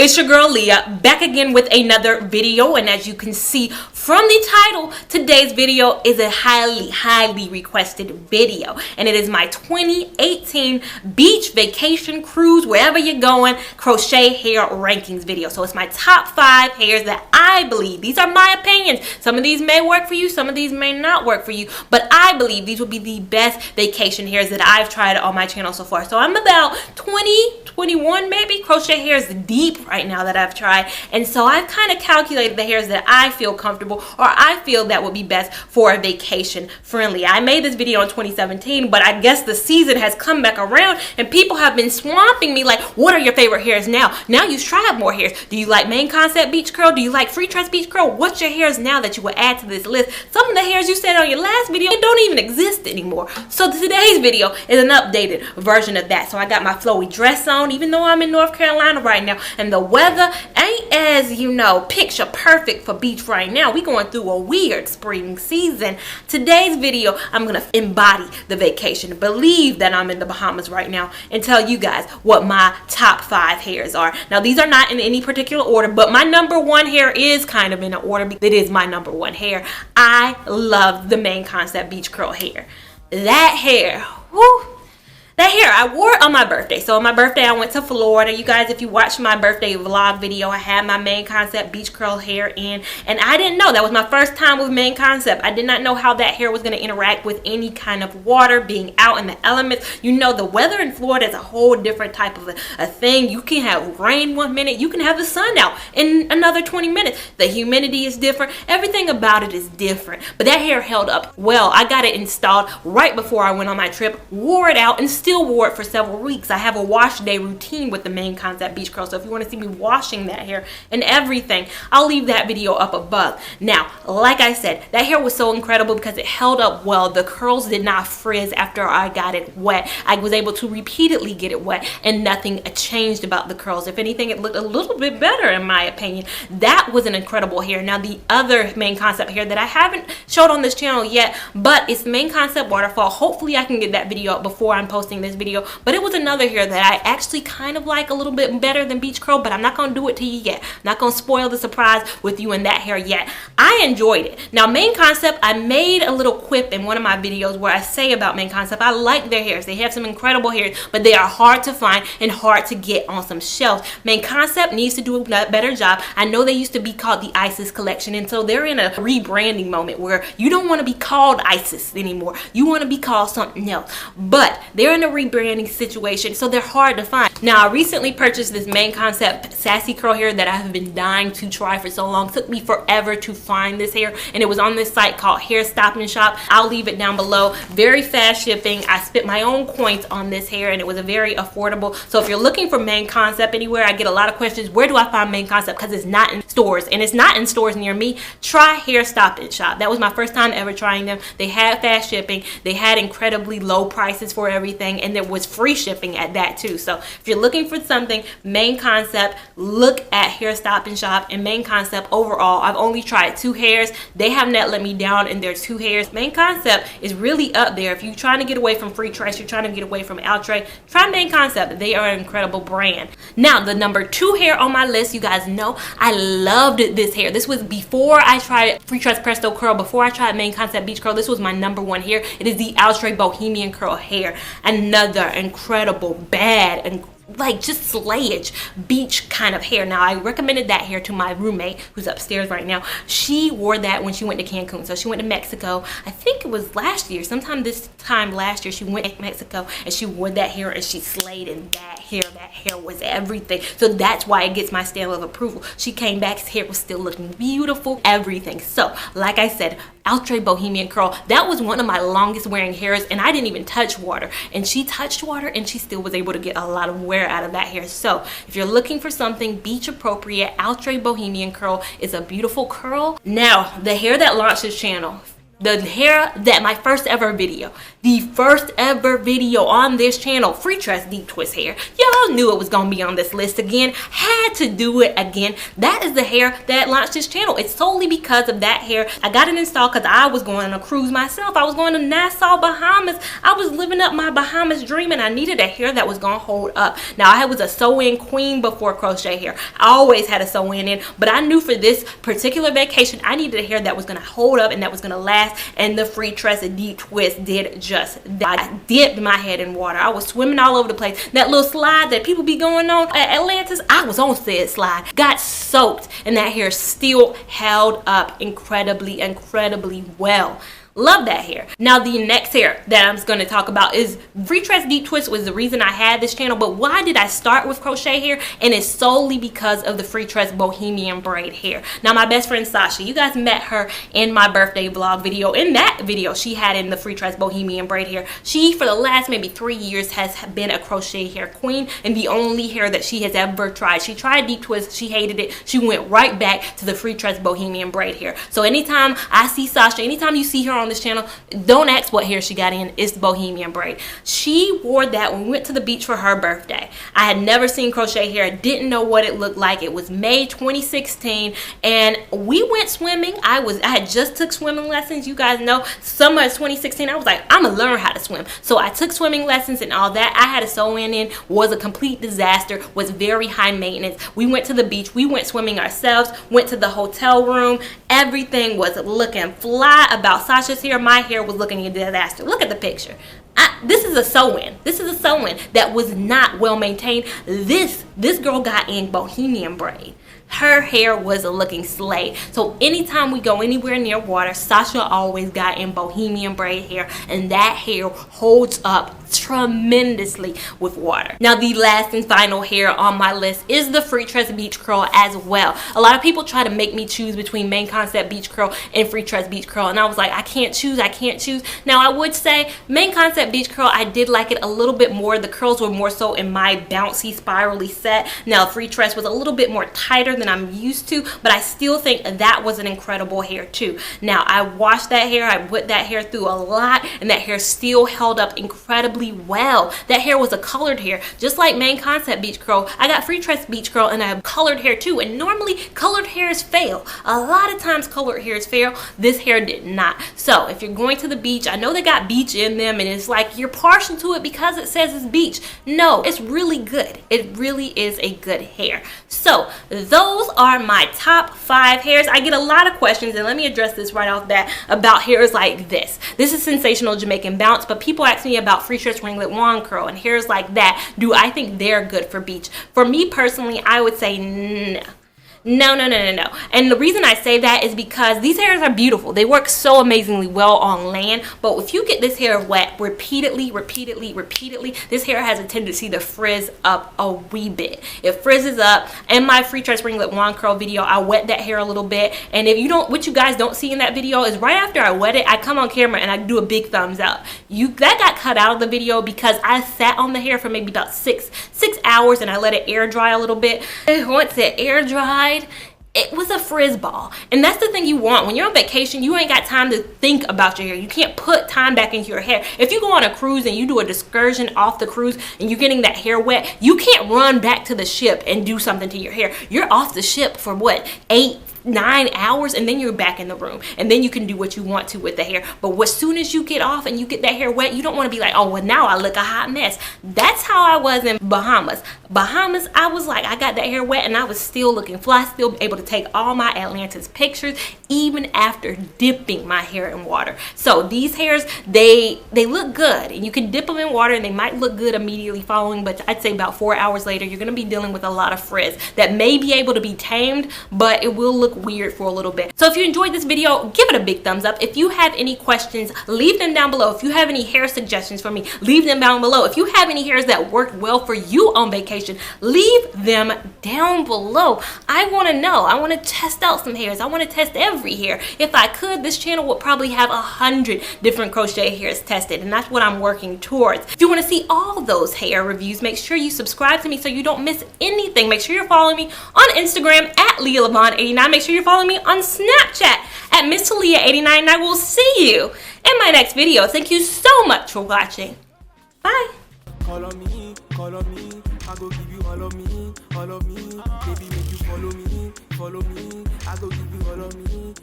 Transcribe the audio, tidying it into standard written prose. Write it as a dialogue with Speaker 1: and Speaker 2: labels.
Speaker 1: It's your girl Leah, back again with another video, and as you can see from the title, today's video is a highly requested video, and it is my 2018 beach vacation cruise, wherever you're going, crochet hair rankings video. So it's my top 5 hairs that I believe, these are my opinions, some of these may work for you, some of these may not work for you, but I believe these will be the best vacation hairs that I've tried on my channel so far. So I'm about 21 maybe crochet hairs deep right now that I've tried, and so I've kind of calculated the hairs that I feel comfortable or I feel that would be best for a vacation friendly. I made this video in 2017, but I guess the season has come back around and people have been swamping me like, what are your favorite hairs now? Now you've tried more hairs. Do you like main concept beach curl? Do you like Freetress beach curl? What's your hairs now that you would add to this list? Some of the hairs you said on your last video don't even exist anymore. So today's video is an updated version of that. So I got my flowy dress on, even though I'm in North Carolina right now and the weather ain't as, you know, picture perfect for beach right now. We going through a weird spring season. Today's video, I'm gonna embody the vacation, believe that I'm in the Bahamas right now, and tell you guys what my top 5 hairs are. Now these are not in any particular order, but my number 1 hair is kind of in an order because it is my number 1 hair. I love the main concept beach curl hair. That hair, whoo. That hair, I wore it on my birthday. So on my birthday, I went to Florida. You guys, if you watched my birthday vlog video, I had my main concept beach curl hair in. And I didn't know. That was my first time with main concept. I did not know how that hair was going to interact with any kind of water, being out in the elements. You know, the weather in Florida is a whole different type of a thing. You can have rain one minute. You can have the sun out in another 20 minutes. The humidity is different. Everything about it is different. But that hair held up well. I got it installed right before I went on my trip, wore it out, and still wore it for several weeks. I have a wash day routine with the main concept beach curl, so if you want to see me washing that hair and everything, I'll leave that video up above. Now, like I said, that hair was so incredible because it held up well. The curls did not frizz after I got it wet. I was able to repeatedly get it wet and nothing changed about the curls. If anything, it looked a little bit better in my opinion. That was an incredible hair. Now, the other main concept hair that I haven't showed on this channel yet, but it's main concept waterfall. Hopefully I can get that video up before I'm posting this video, but it was another hair that I actually kind of like a little bit better than beach curl, but I'm not gonna do it to you yet. I'm not gonna spoil the surprise with you in that hair yet. I enjoyed it. Now, main concept, I made a little quip in one of my videos where I say about main concept, I like their hairs. They have some incredible hairs, but they are hard to find and hard to get on some shelves. Main concept needs to do a better job. I know they used to be called the Isis collection, and so they're in a rebranding moment where you don't want to be called Isis anymore. You want to be called something else, but they're in a rebranding situation, so they're hard to find. Now, I recently purchased this main concept sassy curl hair that I have been dying to try for so long. It took me forever to find this hair, and it was on this site called Hair Stop and Shop. I'll leave it down below. Very fast shipping. I spent my own coins on this hair, and it was a very affordable. So if you're looking for main concept anywhere, I get a lot of questions, where do I find main concept? Because it's not in stores, and it's not in stores near me. Try Hair Stop and Shop. That was my first time ever trying them. They had fast shipping. They had incredibly low prices for everything, and there was free shipping at that too. So if you're looking for something main concept, look at Hair Stop and Shop. And main concept overall, I've only tried 2 hairs. They have not let me down in their 2 hairs. Main concept is really up there. If you're trying to get away from Freetress, you're trying to get away from Outre, try main concept. They are an incredible brand. Now, the number 2 hair on my list, you guys know I loved this hair. This was before I tried Freetress Presto Curl, before I tried main concept beach curl. This was my number 1 hair. It is the Outre Bohemian curl hair. Another incredible, bad, and like just slayage beach kind of hair. Now, I recommended that hair to my roommate who's upstairs right now. She wore that when she went to Cancun. So she went to Mexico. I think it was last year, sometime this time last year, she went to Mexico and she wore that hair and she slayed in that hair. That hair was everything. So that's why it gets my stamp of approval. She came back, his hair was still looking beautiful, everything. So like I said, Outre Bohemian curl, that was one of my longest wearing hairs, and I didn't even touch water, and she touched water and she still was able to get a lot of wear out of that hair. So if you're looking for something beach appropriate, Outre Bohemian curl is a beautiful curl. Now, the hair that launched this channel, the hair that my first ever video on this channel, Freetress Deep Twist hair. Y'all knew it was gonna be on this list again. Had to do it again. That is the hair that launched this channel. It's solely because of that hair. I got it installed because I was going on a cruise myself. I was going to Nassau, Bahamas. I was living up my Bahamas dream, and I needed a hair that was gonna hold up. Now, I was a sew-in queen before crochet hair. I always had a sew-in in, but I knew for this particular vacation, I needed a hair that was gonna hold up and that was gonna last, and the Freetress Deep Twist did just that. I dipped my head in water. I was swimming all over the place. That little slide that people be going on at Atlantis, I was on said slide. Got soaked, and that hair still held up incredibly well. Love that hair. Now, the next hair that I'm going to talk about is Freetress Deep Twist was the reason I had this channel, but why did I start with crochet hair? And it's solely because of the Freetress Bohemian braid hair. Now, my best friend Sasha, you guys met her in my birthday vlog video. In that video, she had in the Freetress Bohemian braid hair. She, for the last maybe 3 years, has been a crochet hair queen, and the only hair that she has ever tried. She tried Deep Twist, she hated it. She went right back to the Freetress Bohemian braid hair. So anytime I see Sasha, anytime you see her on this channel, don't ask what hair she got in. It's the Bohemian braid. She wore that when we went to the beach for her birthday. I had never seen crochet hair, didn't know what it looked like. It was May 2016, and we went swimming. I had just took swimming lessons. You guys know, summer of 2016, I was like, I'm gonna learn how to swim. So I took swimming lessons and all that. I had a sew-in in, was a complete disaster, was very high maintenance. We went to the beach, we went swimming ourselves, went to the hotel room. Everything was looking fly about Sasha's hair. My hair was looking a disaster. Look at the picture. This is a sew-in. This is a sew-in that was not well maintained. This girl got in Bohemian braid. Her hair was looking slay. So anytime we go anywhere near water, Sasha always got in Bohemian braid hair, and that hair holds up tremendously with water. Now, the last and final hair on my list is the Freetress Beach Curl as well. A lot of people try to make me choose between Main Concept Beach Curl and Freetress Beach Curl, and I was like, I can't choose. Now, I would say Main Concept Beach Curl, I did like it a little bit more. The curls were more so in my bouncy, spirally set. Now, Freetress was a little bit more tighter than I'm used to, but I still think that was an incredible hair too. Now, I washed that hair, I put that hair through a lot, and that hair still held up incredibly well. That hair was a colored hair, just like Main Concept Beach Curl. I got Freetress Beach Curl, and I have colored hair too, and normally colored hairs fail. A lot of times colored hairs fail. This hair did not. So if you're going to the beach, I know they got beach in them, and it's like you're partial to it because it says it's beach. No, it's really good. It really is a good hair. So those are my top 5 hairs. I get a lot of questions, and let me address this right off that about hairs like this. This is Sensational Jamaican Bounce, but people ask me about Freetress Ringlet Wand Curl and hairs like that. Do I think they're good for beach? For me personally, I would say no. No. And the reason I say that is because these hairs are beautiful. They work so amazingly well on land, but if you get this hair wet repeatedly, this hair has a tendency to frizz up a wee bit. It frizzes up. In my Freetress Ringlet Wand Curl video, I wet that hair a little bit, and if you don't, what you guys don't see in that video is right after I wet it, I come on camera and I do a big thumbs up. That got cut out of the video because I sat on the hair for maybe about six hours, and I let it air dry a little bit. And once it air dried, it was a frizz ball. And that's the thing you want. When you're on vacation, you ain't got time to think about your hair. You can't put time back into your hair. If you go on a cruise and you do a excursion off the cruise and you're getting that hair wet, you can't run back to the ship and do something to your hair. You're off the ship for what, 8-9 hours, and then you're back in the room, and then you can do what you want to with the hair. But as soon as you get off and you get that hair wet, you don't want to be like, oh well, now I look a hot mess. That's how I was in Bahamas. I was like, I got that hair wet and I was still looking fly, still able to take all my Atlantis pictures even after dipping my hair in water. So these hairs, they look good, and you can dip them in water and they might look good immediately following, but I'd say about 4 hours later you're going to be dealing with a lot of frizz that may be able to be tamed, but it will look weird for a little bit. So if you enjoyed this video, give it a big thumbs up. If you have any questions, leave them down below. If you have any hair suggestions for me, leave them down below. If you have any hairs that worked well for you on vacation, information, leave them down below. I want to know. I want to test out some hairs. I want to test every hair. If I could, this channel would probably have 100 different crochet hairs tested, and that's what I'm working towards. If you want to see all those hair reviews, make sure you subscribe to me so you don't miss anything. Make sure you're following me on Instagram at Lia Lavon 89. Make sure you're following me on Snapchat at Miss Talia 89, and I will see you in my next video. Thank you so much for watching. Bye.
Speaker 2: Call on me, I go give you all of me, baby make you follow me, I go give you all of me,